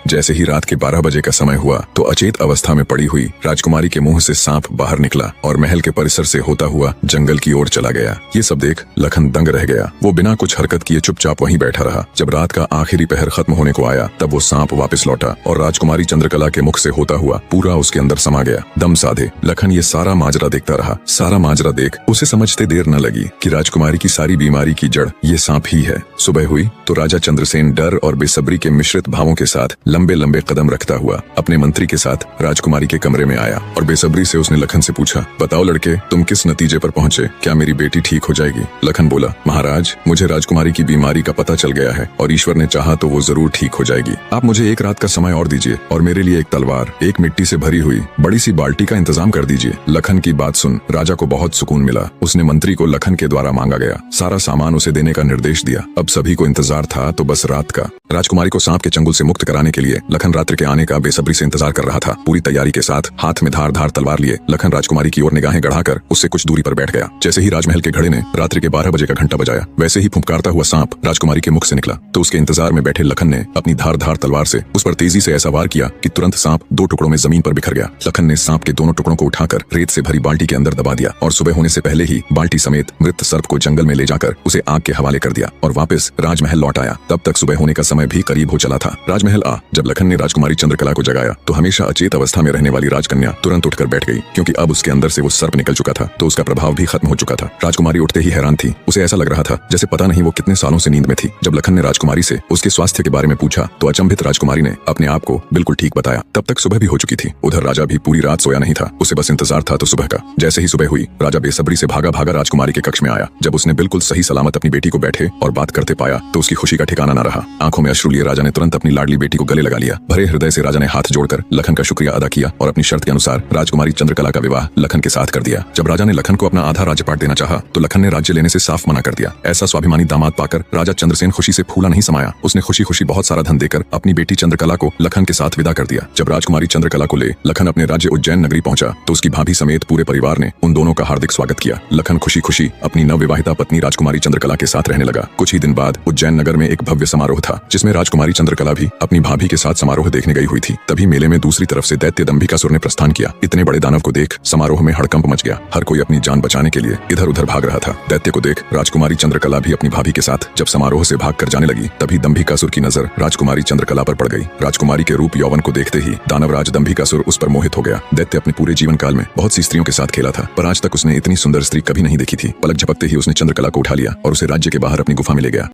जैसे ही रात के 12 बजे का समय हुआ तो अचेत अवस्था में पड़ी हुई राजकुमारी के मुंह से सांप बाहर निकला और महल के परिसर से होता हुआ जंगल की ओर चला गया। ये सब देख लखन दंग रह गया। वो बिना कुछ हरकत किए चुपचाप वहीं बैठा रहा। जब रात का आखिरी पहर खत्म होने को आया तब वो सांप वापस लौटा और राजकुमारी चंद्रकला के मुख से होता हुआ पूरा उसके अंदर समा गया। दम साधे लखन ये सारा माजरा देखता रहा। सारा माजरा देख उसे समझते देर न लगी कि राजकुमारी की सारी बीमारी की जड़ ये सांप ही है। सुबह हुई तो राजा चंद्रसेन डर और बेसब्री के मिश्रित भावों के साथ लंबे लंबे कदम रखता हुआ अपने मंत्री के साथ राजकुमारी के कमरे में आया और बेसब्री से उसने लखन से पूछा, बताओ लड़के, तुम किस नतीजे पर पहुंचे? क्या मेरी बेटी ठीक हो जाएगी? लखन बोला, महाराज, मुझे राजकुमारी की बीमारी का पता चल गया है और ईश्वर ने चाहा तो वो जरूर ठीक हो जाएगी। आप मुझे एक रात का समय और दीजिए और मेरे लिए एक तलवार, एक मिट्टी से भरी हुई बड़ी सी बाल्टी का इंतजाम कर दीजिए। लखन की बात सुन राजा को बहुत सुकून मिला। उसने मंत्री को लखन के द्वारा मांगा गया सारा सामान उसे देने का निर्देश दिया। अब सभी को इंतजार था तो बस रात का। राजकुमारी को सांप के चंगुल से मुक्त कराने के लिए लखन रात्रि के आने का बेसब्री से इंतजार कर रहा था। पूरी तैयारी के साथ हाथ में धार तलवार लिए लखन राजकुमारी की ओर निगाहें गढ़ाकर उससे कुछ दूरी पर बैठ गया। जैसे ही राजमहल के घड़े ने रात्रि के 12 बजे का घंटा बजाया वैसे ही फुंकारता हुआ सांप राजकुमारी के मुख से निकला तो उसके इंतजार में बैठे लखन ने अपनी धार तलवार से उस पर तेजी से ऐसा वार किया कि तुरंत सांप 2 टुकड़ों में जमीन पर बिखर गया। लखन ने सांप के दोनों टुकड़ों को उठाकर रेत से भरी बाल्टी के अंदर दबा दिया और सुबह होने से पहले ही बाल्टी समेत मृत सर्प को जंगल में ले जाकर उसे आग के हवाले कर दिया और वापस राजमहल लौट आया। तब तक सुबह होने का समय भी करीब हो चला था। राजमहल जब लखन ने राजकुमारी चंद्रकला को जगाया तो हमेशा अचेत अवस्था में रहने वाली राजकन्या तुरंत उठकर बैठ गई, क्योंकि अब उसके अंदर से वो सर्प निकल चुका था तो उसका प्रभाव भी खत्म हो चुका था। राजकुमारी उठते ही हैरान थी। उसे ऐसा लग रहा था जैसे पता नहीं वो कितने सालों से नींद में थी। जब लखन ने राजकुमारी से उसके स्वास्थ्य के बारे में पूछा तो अचंभित राजकुमारी ने अपने आप को बिल्कुल ठीक बताया। तब तक सुबह भी हो चुकी थी। उधर राजा भी पूरी रात सोया नहीं था। उसे बस इंतजार था तो सुबह का। जैसे ही सुबह हुई राजा बेसब्री से भागा राजकुमारी के कक्ष में आया। जब उसने बिल्कुल सही सलामत अपनी बेटी को बैठे और बात करते पाया तो उसकी खुशी का ठिकाना न रहा। आंखों में अश्रु लिए राजा ने तुरंत अपनी लाडली बेटी को गले लगा लिया। भरे हृदय से राजा ने हाथ जोड़कर लखन का शुक्रिया अदा किया और अपनी शर्त के अनुसार राजकुमारी चंद्रकला का विवाह लखन के साथ कर दिया। जब राजा ने लखन को अपना आधा राज्यपाट देना चाहा तो लखन ने राज्य लेने से साफ मना कर दिया। ऐसा स्वाभिमानी दामाद पाकर राजा चंद्रसेन खुशी से फूला नहीं समाया। उसने खुशी खुशी बहुत सारा धन देकर अपनी बेटी चंद्रकला को लखन के साथ विदा कर दिया। जब राजकुमारी चंद्रकला को ले लखन अपने राज्य उज्जैन नगरी पहुंचा तो उसकी भाभी समेत पूरे परिवार ने उन दोनों का हार्दिक स्वागत किया। लखन खुशी खुशी अपनी नवविवाहिता पत्नी राजकुमारी चंद्रकला के साथ रहने लगा। कुछ ही दिन बाद उज्जैन नगर में एक भव्य समारोह था जिसमें राजकुमारी चंद्रकला भी अपनी भाभी के साथ समारोह देखने गई हुई थी। तभी मेले में दूसरी तरफ से दैत्य दंभिकासुर ने प्रस्थान किया। इतने बड़े दानव को देख समारोह में हड़कंप मच गया। हर कोई अपनी जान बचाने के लिए इधर उधर भाग रहा था। दैत्य को देख राजकुमारी चंद्रकला भी अपनी भाभी के साथ जब समारोह से भाग कर जाने लगी तभी दंभिकासुर की नजर राजकुमारी चंद्रकला पर पड़ गई। राजकुमारी के रूप यौवन को देखते ही दानवराज दंभिकासुर उस पर मोहित हो गया। दैत्य अपने पूरे जीवन काल में बहुत सी स्त्रियों के साथ खेला था पर आज तक उसने इतनी सुंदर स्त्री कभी नहीं देखी थी। पलक झपकते ही उसने चंद्रकला को उठा लिया और उसे राज्य के बाहर अपनी गुफा में ले गया।